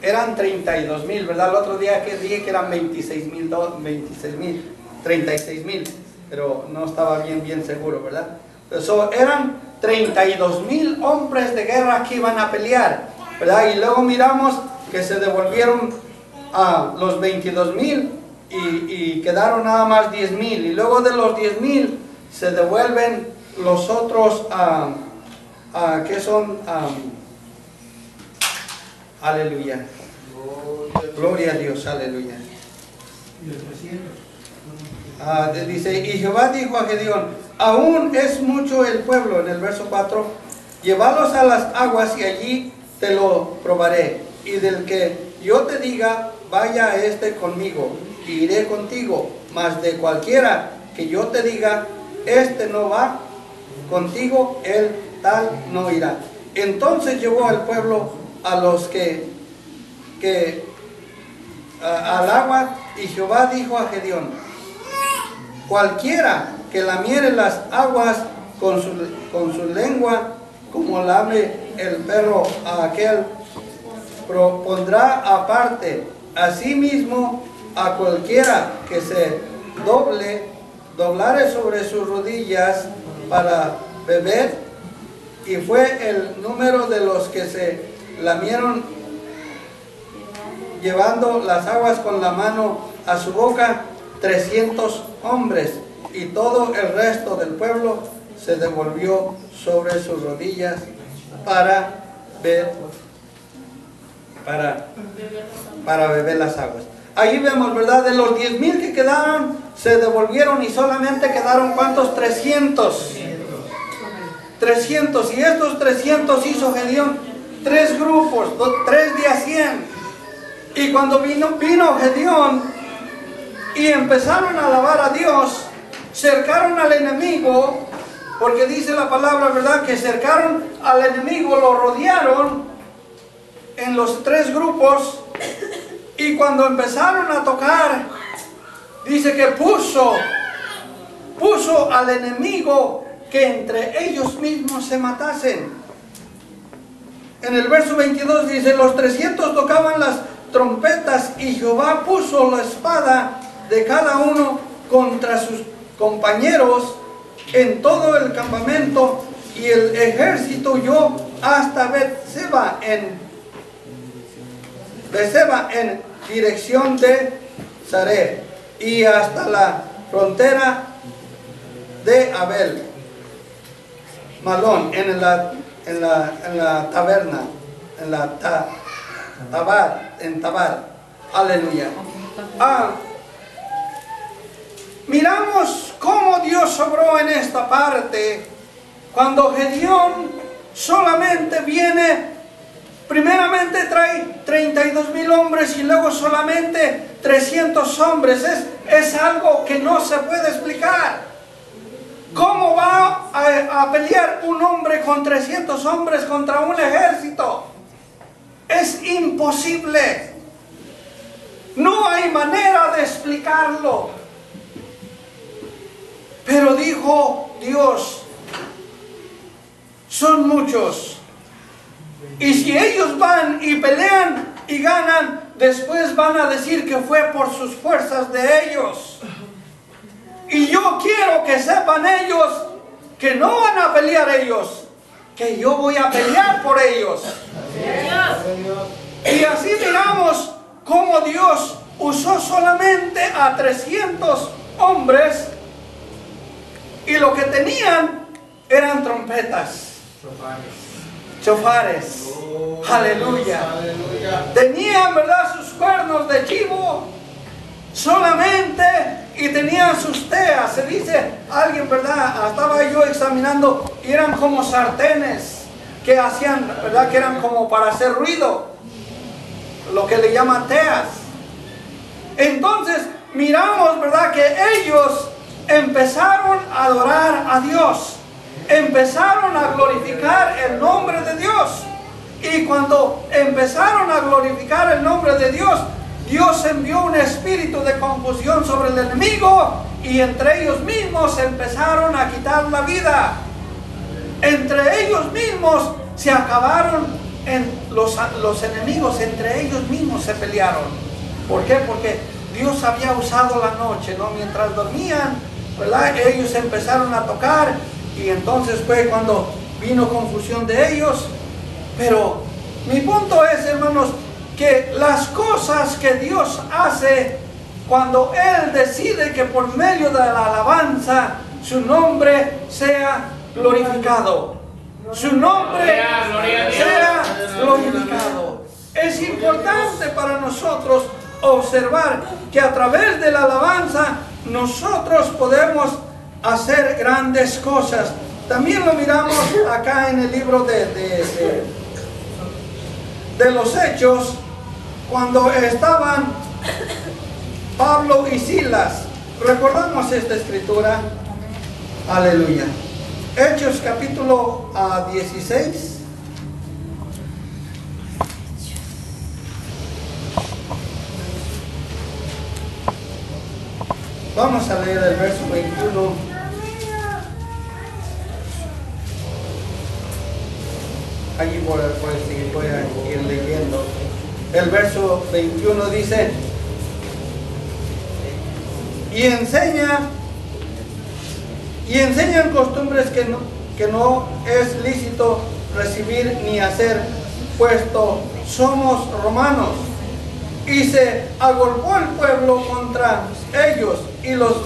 Eran 32,000, ¿verdad? El otro día que dije que eran 36,000, pero no estaba bien seguro, ¿verdad? Eran 32,000 hombres de guerra que iban a pelear, ¿verdad? Y luego miramos que se devolvieron a los 22,000 y quedaron nada más 10,000. Y luego de los 10,000 se devuelven los otros, ¿qué son? Aleluya. Gloria a Dios, aleluya. Dice, y Jehová dijo a Gedeón, aún es mucho el pueblo, en el verso 4, llévalos a las aguas y allí te lo probaré. Y del que yo te diga, vaya conmigo, y iré contigo. Mas de cualquiera que yo te diga, no va contigo, él tal no irá. Entonces llevó al pueblo a los al agua, y Jehová dijo a Gedeón, cualquiera que lamiere las aguas con su lengua, como lame el perro a aquel, pondrá aparte. Asimismo, a cualquiera que se doblare sobre sus rodillas para beber. Y fue el número de los que se lamieron, llevando las aguas con la mano a su boca, 300 hombres. Y todo el resto del pueblo se devolvió sobre sus rodillas para beber las aguas. Ahí vemos, ¿verdad? De los 10,000 que quedaron, se devolvieron y solamente quedaron, ¿cuántos? 300. 300. Y estos 300 hizo Gedeón 3 grupos, 3 de a 100. Y cuando vino Gedeón y empezaron a alabar a Dios, cercaron al enemigo, porque dice la palabra, ¿verdad? Que cercaron al enemigo, lo rodearon en los 3 grupos. Y cuando empezaron a tocar, dice que puso al enemigo que entre ellos mismos se matasen. En el verso 22 dice, los 300 tocaban las trompetas y Jehová puso la espada de cada uno contra sus compañeros en todo el campamento, y el ejército huyó hasta Betseba en dirección de Saré y hasta la frontera de Abel Malón, en la taberna, en Tabar. Aleluya. Miramos cómo Dios obró en esta parte, cuando Gedeón solamente viene. Primeramente trae 32,000 hombres y luego solamente 300 hombres. Es algo que no se puede explicar. ¿Cómo va a pelear un hombre con 300 hombres contra un ejército? Es imposible. No hay manera de explicarlo. Pero dijo Dios, son muchos. Y si ellos van y pelean y ganan, después van a decir que fue por sus fuerzas de ellos. Y yo quiero que sepan ellos que no van a pelear ellos, que yo voy a pelear por ellos. Y así miramos cómo Dios usó solamente a 300 hombres Y lo que tenían eran trompetas, chofares. Aleluya. Tenían, ¿verdad?, sus cuernos de chivo solamente, y tenían sus teas. Se dice, alguien, ¿verdad?, estaba yo examinando, y eran como sartenes que hacían, ¿verdad?, que eran como para hacer ruido, lo que le llaman teas. Entonces miramos, ¿verdad?, que ellos empezaron a adorar a Dios, empezaron a glorificar el nombre de Dios. Y cuando empezaron a glorificar el nombre de Dios, Dios envió un espíritu de confusión sobre el enemigo, y entre ellos mismos empezaron a quitar la vida. Entre ellos mismos se acabaron los enemigos, entre ellos mismos se pelearon. ¿Por qué? Porque Dios había usado la noche, ¿no? Mientras dormían, ¿verdad?, ellos empezaron a tocar, y entonces fue cuando vino confusión de ellos. Pero mi punto es, hermanos, que las cosas que Dios hace cuando Él decide que por medio de la alabanza su nombre sea glorificado, su nombre sea glorificado. Es importante para nosotros observar que a través de la alabanza nosotros podemos hacer grandes cosas. También lo miramos acá en el libro de los Hechos, cuando estaban Pablo y Silas. Recordamos esta escritura. Aleluya. Hechos capítulo 16. Vamos a leer el verso 21. Allí voy a ir leyendo. El verso 21 dice: y enseñan costumbres que no es lícito recibir ni hacer, puesto somos romanos. Y se agolpó el pueblo contra ellos, y los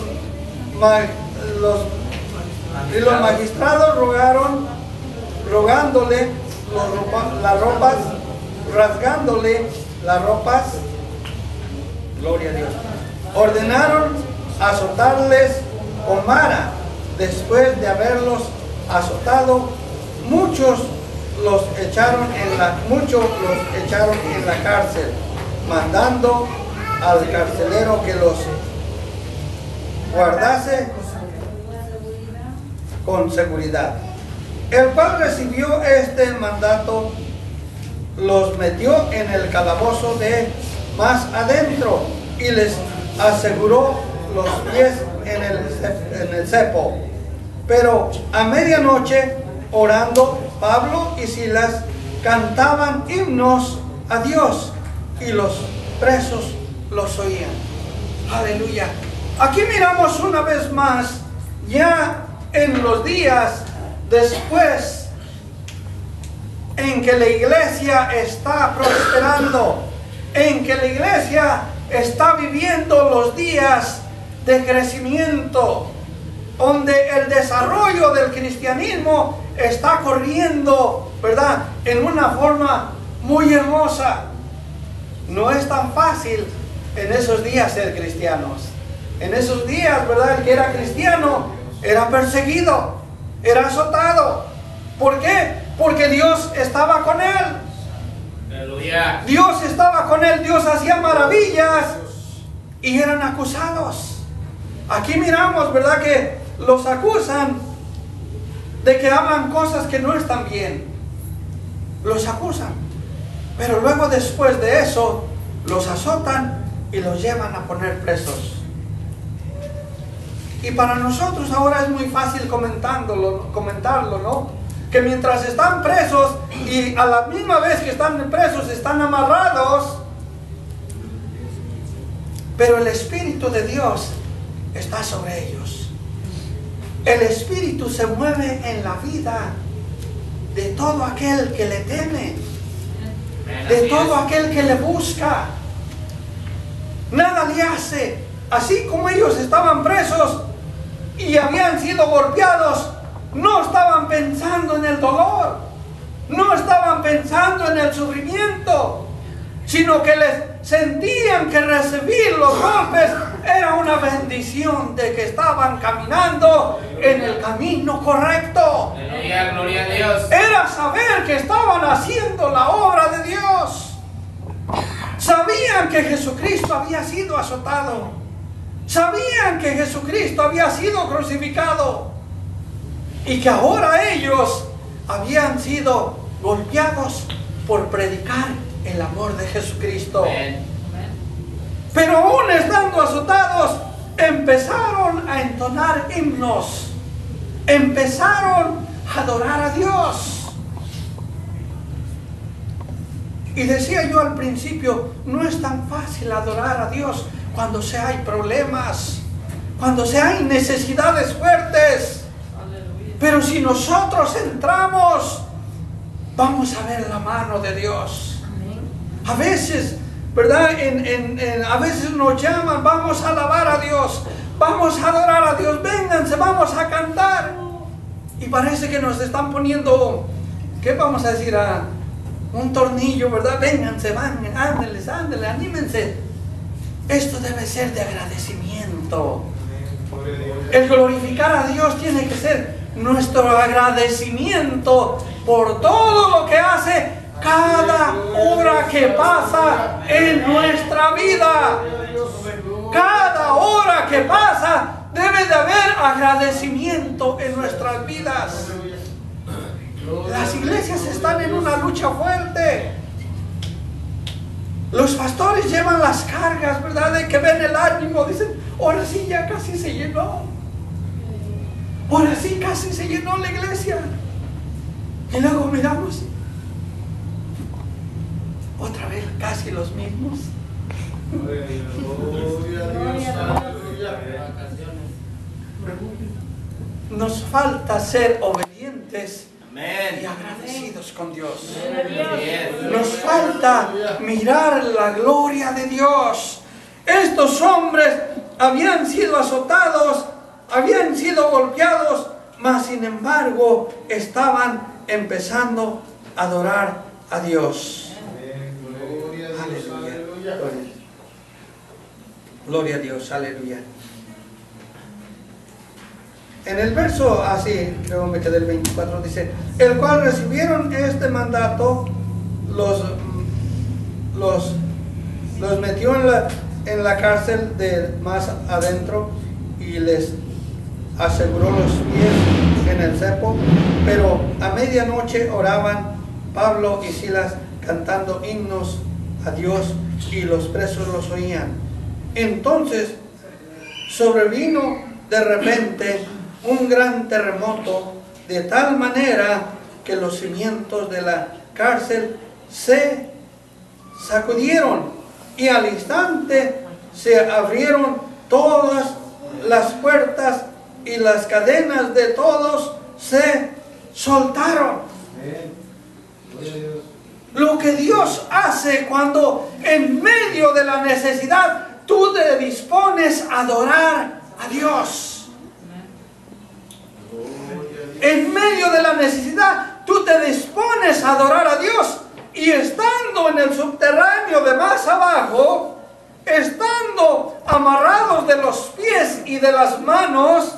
magistrados rogándole las ropas, rasgándole las ropas, gloria a Dios, ordenaron azotarles con vara. Después de haberlos azotado, muchos los echaron en la cárcel, mandando al carcelero que los guardase con seguridad. El cual recibió este mandato, los metió en el calabozo de más adentro, y les aseguró los pies en el cepo. Pero a medianoche, orando, Pablo y Silas cantaban himnos a Dios, y los presos los oían. Aleluya. Aquí miramos una vez más, ya en los días después en que la iglesia está prosperando, en que la iglesia está viviendo los días de crecimiento, donde el desarrollo del cristianismo está corriendo, ¿verdad?, en una forma muy hermosa. No es tan fácil en esos días ser cristianos. En esos días, ¿verdad?, el que era cristiano era perseguido, era azotado. ¿Por qué? Porque Dios estaba con él. Aleluya. Dios estaba con él, Dios hacía maravillas, y eran acusados. Aquí miramos, ¿verdad?, que los acusan de que hablan cosas que no están bien. Los acusan. Pero luego, después de eso, los azotan y los llevan a poner presos. Y para nosotros ahora es muy fácil comentarlo, ¿no? Que mientras están presos, y a la misma vez que están presos, están amarrados, pero el Espíritu de Dios está sobre ellos. El Espíritu se mueve en la vida de todo aquel que le teme, de todo aquel que le busca. Nada le hace. Así como ellos estaban presos, y y habían sido golpeados, no estaban pensando en el dolor, no estaban pensando en el sufrimiento, sino que les sentían que recibir los golpes era una bendición de que estaban caminando en el camino correcto. Aleluya, gloria a Dios. Era saber que estaban haciendo la obra de Dios. Sabían que Jesucristo había sido azotado. Sabían que Jesucristo había sido crucificado. Y que ahora ellos habían sido golpeados por predicar el amor de Jesucristo. Amén. Pero aún estando azotados, empezaron a entonar himnos. Empezaron a adorar a Dios. Y decía yo al principio, no es tan fácil adorar a Dios cuando se hay problemas, cuando se hay necesidades fuertes. Pero si nosotros entramos, vamos a ver la mano de Dios. A veces, ¿verdad? A veces nos llaman, vamos a alabar a Dios, vamos a adorar a Dios, vénganse, vamos a cantar. Y parece que nos están poniendo, ¿qué vamos a decir? Un tornillo, ¿verdad? Vénganse, van, ándeles, anímense. Esto debe ser de agradecimiento. El glorificar a Dios tiene que ser nuestro agradecimiento por todo lo que hace cada hora que pasa en nuestra vida. Cada hora que pasa debe de haber agradecimiento en nuestras vidas. Las iglesias están en una lucha fuerte. Los pastores llevan las cargas, ¿verdad? De que ven el ánimo, dicen, ahora sí ya casi se llenó. Ahora sí casi se llenó la iglesia. Y luego miramos, otra vez casi los mismos. Nos falta ser obedientes y agradecidos con Dios. Nos falta mirar la gloria de Dios. Estos hombres habían sido azotados, habían sido golpeados, mas sin embargo estaban empezando a adorar a Dios. Aleluya. Gloria a Dios, aleluya. En el verso, así, creo me quedé el 24, dice, el cual recibieron este mandato, los metió en la cárcel de más adentro y les aseguró los pies en el cepo, pero a medianoche oraban Pablo y Silas cantando himnos a Dios y los presos los oían. Entonces sobrevino de repente un gran terremoto, de tal manera que los cimientos de la cárcel se sacudieron y al instante se abrieron todas las puertas y las cadenas de todos se soltaron. Lo que Dios hace cuando en medio de la necesidad tú te dispones a adorar a Dios. En medio de la necesidad, tú te dispones a adorar a Dios. Y estando en el subterráneo de más abajo, estando amarrados de los pies y de las manos,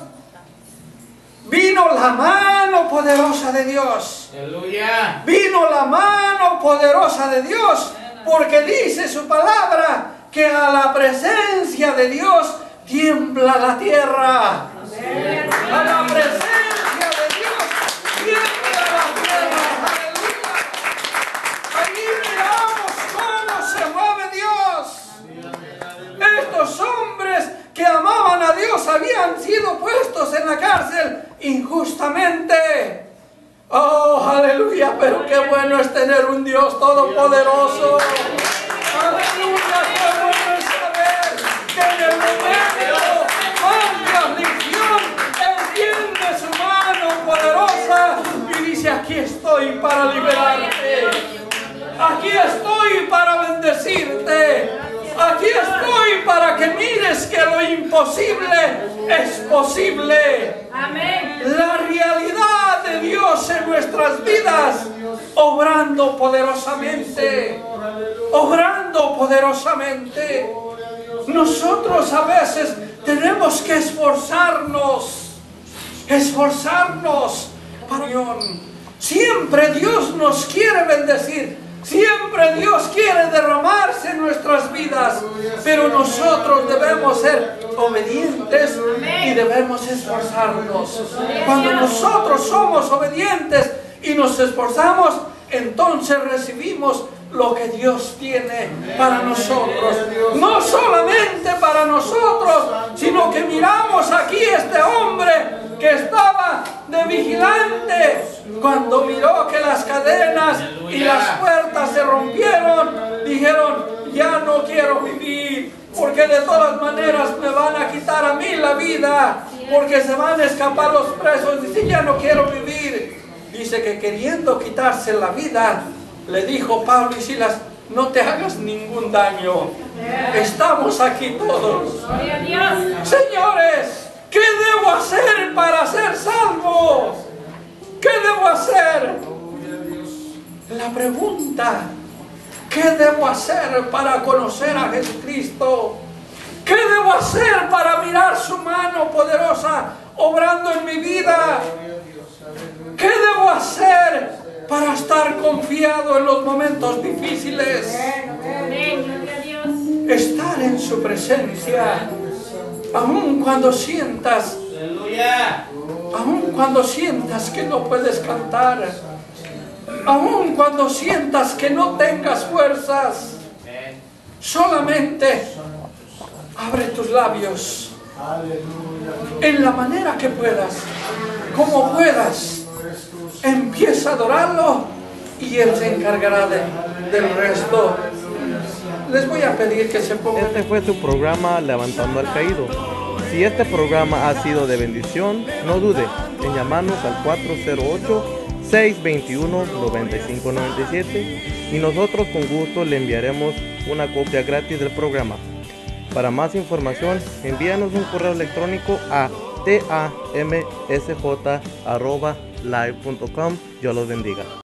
vino la mano poderosa de Dios. Aleluya. Vino la mano poderosa de Dios, porque dice su palabra que a la presencia de Dios tiembla la tierra. A la presencia de Dios tiembla la tierra. Aleluya. Allí miramos cómo se mueve Dios. Estos hombres que amaban a Dios habían sido puestos en la cárcel injustamente. Oh, aleluya, pero qué bueno es tener un Dios todopoderoso. Aleluya, qué bueno es saber que en el momento de aflicción Él tiende su mano poderosa y dice, aquí estoy para liberarte. Aquí estoy para bendecirte. Aquí estoy para que mires que lo imposible es posible. Amén. La realidad de Dios en nuestras vidas, obrando poderosamente. Obrando poderosamente. Nosotros a veces tenemos que esforzarnos para Dios. Siempre Dios nos quiere bendecir, siempre Dios quiere derramarse en nuestras vidas, pero nosotros debemos ser obedientes y debemos esforzarnos. Cuando nosotros somos obedientes y nos esforzamos, entonces recibimos lo que Dios tiene para nosotros. No solamente para nosotros, sino que miramos aquí este hombre que estaba de vigilante. Cuando miró que las cadenas y las puertas se rompieron, dijeron: ya no quiero vivir, porque de todas maneras me van a quitar a mí la vida, porque se van a escapar los presos. Dice: ya no quiero vivir. Dice que queriendo quitarse la vida, le dijo Pablo y Silas: no te hagas ningún daño, estamos aquí todos. Señores, ¿qué debo hacer para ser salvo? ¿Qué debo hacer? La pregunta: ¿qué debo hacer para conocer a Jesucristo? ¿Qué debo hacer para mirar su mano poderosa obrando en mi vida? ¿Qué debo hacer para estar confiado en los momentos difíciles? Estar en su presencia, aun cuando sientas que no puedes cantar, aun cuando sientas que no tengas fuerzas, solamente abre tus labios en la manera que puedas, como puedas. Empieza a adorarlo y Él se encargará del resto. Les voy a pedir que se pongan. Este fue su programa Levantando al Caído. Si este programa ha sido de bendición, no dude en llamarnos al 408-621-9597 y nosotros con gusto le enviaremos una copia gratis del programa. Para más información, envíanos un correo electrónico a tamsj@live.com. Dios los bendiga.